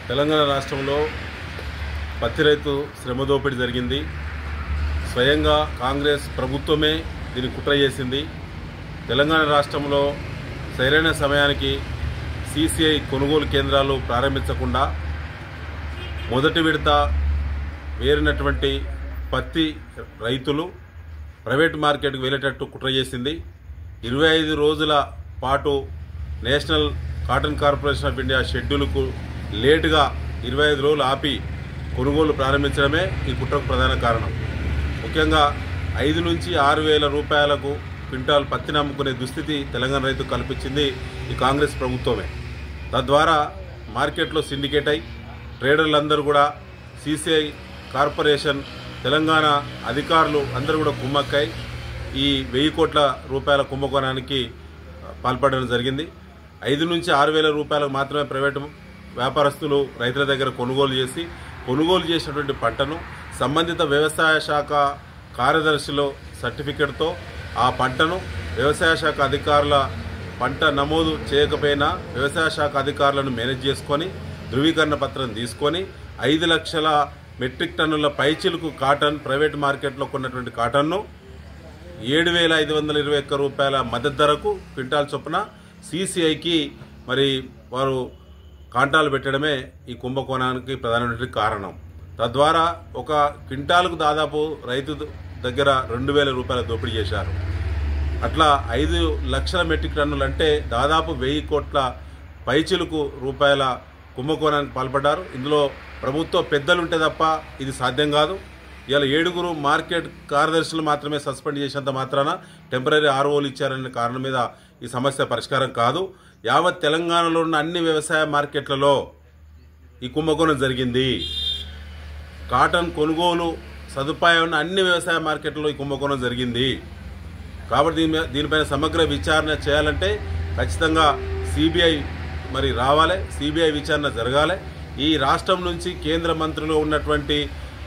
తెలంగాణ రాష్ట్రంలో పత్తి రైతు శ్రమ దోపిడీ జరిగింది. స్వయంగా కాంగ్రెస్ ప్రభుత్వమే దీన్ని కుట్ర చేసింది. తెలంగాణ రాష్ట్రంలో సరైన సమయానికి సీసీఐ కొనుగోలు కేంద్రాలు ప్రారంభించకుండా మొదటి విడత వేరినటువంటి పత్తి రైతులు ప్రైవేట్ మార్కెట్కు వెళ్ళేటట్టు కుట్ర చేసింది. 25 రోజుల పాటు National Cotton Corporation of India షెడ్యూల్కు లేటుగా 25 రోజులు ఆపి కొనుగోలు ప్రారంభించడమే ఈ కుట్రకు ప్రధాన కారణం. ముఖ్యంగా 5 నుంచి 6 వేల రూపాయలకు క్వింటాల్ పత్తిని అమ్ముకునే దుస్థితి తెలంగాణ రైతు కల్పించింది ఈ కాంగ్రెస్ ప్రభుత్వమే. తద్వారా మార్కెట్లో సిండికేట్ అయి ట్రేడర్లందరూ కూడా సీసీఐ కార్పొరేషన్ తెలంగాణ అధికారులు అందరూ కూడా కుమ్మక్కై ఈ 1000 కోట్ల రూపాయల కుంభకోణానికి పాల్పడడం జరిగింది. 5 నుంచి 6 వేల రూపాయలకు మాత్రమే ప్రైవేటు వ్యాపారస్తులు రైతుల దగ్గర కొనుగోలు చేసినటువంటి పంటను సంబంధిత వ్యవసాయ శాఖ కార్యదర్శిలో సర్టిఫికెట్తో ఆ పంటను వ్యవసాయ శాఖ అధికారుల పంట నమోదు చేయకపోయినా వ్యవసాయ శాఖ అధికారులను మేనేజ్ చేసుకొని ధృవీకరణ పత్రం తీసుకొని 5 లక్షల మెట్రిక్ టన్నుల పైచిలుకు కాటన్ ప్రైవేట్ మార్కెట్లో కొన్నటువంటి కాటన్ను 7,521 రూపాయల మద్దతు ధరకు క్వింటాల్ చొప్పున సీసీఐకి మరి వారు కాంటాలు పెట్టడమే ఈ కుంభకోణానికి ప్రధానమైన కారణం. తద్వారా ఒక క్వింటాల్కు దాదాపు రైతు దగ్గర 2,000 రూపాయల దోపిడీ చేశారు. అట్లా 5 లక్షల మెట్రిక్ టన్నులు అంటే దాదాపు 1000 కోట్ల పైచిలుకు రూపాయల కుంభకోణానికి పాల్పడ్డారు. ఇందులో ప్రభుత్వ పెద్దలుంటే తప్ప ఇది సాధ్యం కాదు. ఇలా 7 మార్కెట్ కార్యదర్శులు మాత్రమే సస్పెండ్ చేసేంత మాత్రాన టెంపరీ ఆర్ఓలు ఇచ్చారనే కారణం మీద ఈ సమస్య పరిష్కారం కాదు. యావత్ తెలంగాణలో ఉన్న అన్ని వ్యవసాయ మార్కెట్లలో ఈ కుంభకోణం జరిగింది. కాటన్ కొనుగోలు సదుపాయం ఉన్న అన్ని వ్యవసాయ మార్కెట్లలో ఈ కుంభకోణం జరిగింది. కాబట్టి దీనిపైన సమగ్ర విచారణ చేయాలంటే ఖచ్చితంగా సిబిఐ మరి రావాలి, సిబిఐ విచారణ జరగాలి. ఈ రాష్ట్రం నుంచి కేంద్ర మంత్రులు ఉన్నటువంటి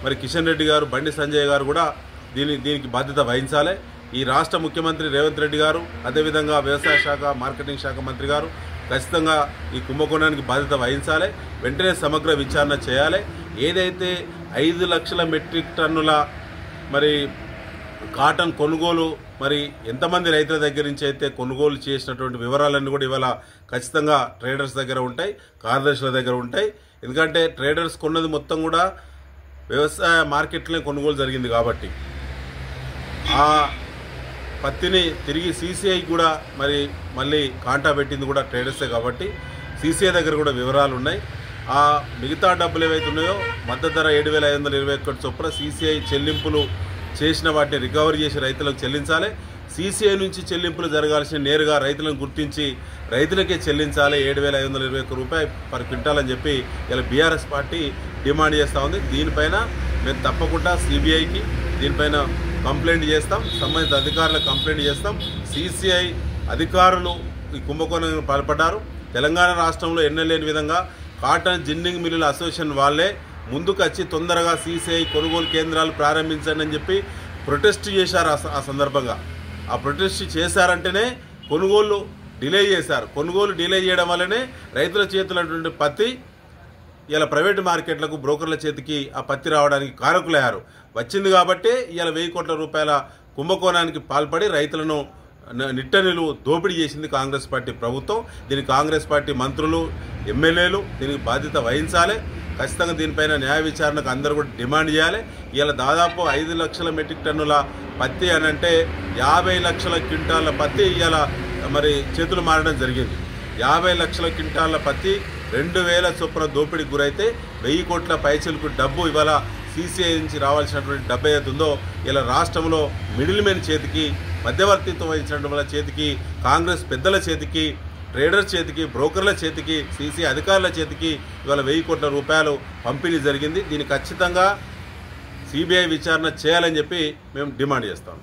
మరి కిషన్ రెడ్డి గారు, బండి సంజయ్ గారు కూడా దీనికి బాధ్యత వహించాలి. ఈ రాష్ట్ర ముఖ్యమంత్రి రేవంత్ రెడ్డి గారు, అదేవిధంగా వ్యవసాయ శాఖ మార్కెటింగ్ శాఖ మంత్రి గారు ఖచ్చితంగా ఈ కుంభకోణానికి బాధ్యత వహించాలి. వెంటనే సమగ్ర విచారణ చేయాలి. ఏదైతే 5 లక్షల మెట్రిక్ టన్నుల మరి కాటన్ కొనుగోలు మరి ఎంతమంది రైతుల దగ్గర నుంచి అయితే కొనుగోలు చేసినటువంటి వివరాలన్నీ కూడా ఇవాళ ఖచ్చితంగా ట్రేడర్స్ దగ్గర ఉంటాయి, కార్యదర్శుల దగ్గర ఉంటాయి. ఎందుకంటే ట్రేడర్స్ కొన్నది మొత్తం కూడా వ్యవసాయ మార్కెట్లోనే కొనుగోలు జరిగింది కాబట్టి ఆ పత్తిని తిరిగి సీసీఐ కూడా మళ్ళీ కాంటా పెట్టింది కూడా ట్రేడర్సే కాబట్టి సీసీఐ దగ్గర కూడా వివరాలు ఉన్నాయి. ఆ మిగతా డబ్బులు ఏవైతే ఉన్నాయో మద్దతు ధర 7,521 చొప్పున సీసీఐ చెల్లింపులు చేసిన వాటిని రికవరీ చేసి రైతులకు చెల్లించాలి. సీసీఐ నుంచి చెల్లింపులు జరగాల్సిన నేరుగా రైతులను గుర్తించి రైతులకే చెల్లించాలి 7,521 రూపాయలు పర్ క్వింటాల్ అని చెప్పి ఇలా బీఆర్ఎస్ పార్టీ డిమాండ్ చేస్తూ ఉంది. దీనిపైన మేము తప్పకుండా సిబిఐకి దీనిపైన కంప్లైంట్ చేస్తాం, సంబంధిత అధికారులకు కంప్లైంట్ చేస్తాం. సీసీఐ అధికారులు ఈ కుంభకోణానికి పాల్పడ్డారు. తెలంగాణ రాష్ట్రంలో ఎన్నలేని విధంగా కాటన్ జిన్నింగ్ మిల్లుల అసోసియేషన్ వాళ్ళే ముందుకు వచ్చి తొందరగా సీసీఐ కొనుగోలు కేంద్రాలు ప్రారంభించండి అని చెప్పి ప్రొటెస్ట్ చేశారు. ఆ సందర్భంగా ఆ ప్రొటెస్ట్ చేశారంటేనే కొనుగోలు డిలే చేశారు. కొనుగోలు డిలే చేయడం వల్లనే రైతుల చేతులు ఉన్నటువంటి పత్తి ఇలా ప్రైవేటు మార్కెట్లకు బ్రోకర్ల చేతికి ఆ పత్తి రావడానికి కారకులయ్యారు. వచ్చింది కాబట్టి ఇలా 1000 కోట్ల రూపాయల కుంభకోణానికి పాల్పడి రైతులను నిట్టనిలు దోపిడీ చేసింది కాంగ్రెస్ పార్టీ ప్రభుత్వం. దీనికి కాంగ్రెస్ పార్టీ మంత్రులు, ఎమ్మెల్యేలు దీనికి బాధ్యత వహించాలి. ఖచ్చితంగా దీనిపైన న్యాయ విచారణకు అందరూ కూడా డిమాండ్ చేయాలి. ఇలా దాదాపు 5 లక్షల మెట్రిక్ టన్నుల పత్తి అని అంటే 50 లక్షల క్వింటాల పత్తి ఇలా మరి చేతులు మారడం జరిగింది. 50 లక్షల క్వింటాల పత్తి 2,000 చొప్పున దోపిడీకి గురైతే 1000 కోట్ల పైచలకు డబ్బు ఇవాళ సీసీఐ నుంచి రావాల్సినటువంటి డబ్బు ఏదైతుందో ఇలా రాష్ట్రంలో మిడిల్ మెన్ చేతికి, మధ్యవర్తిత్వం వహించినటువంటి వాళ్ళ చేతికి, కాంగ్రెస్ పెద్దల చేతికి, ట్రేడర్స్ చేతికి, బ్రోకర్ల చేతికి, సీసీఐ అధికారుల చేతికి ఇవాళ 1000 కోట్ల రూపాయలు పంపిణీ జరిగింది. దీన్ని ఖచ్చితంగా సిబిఐ విచారణ చేయాలని చెప్పి మేము డిమాండ్ చేస్తాం.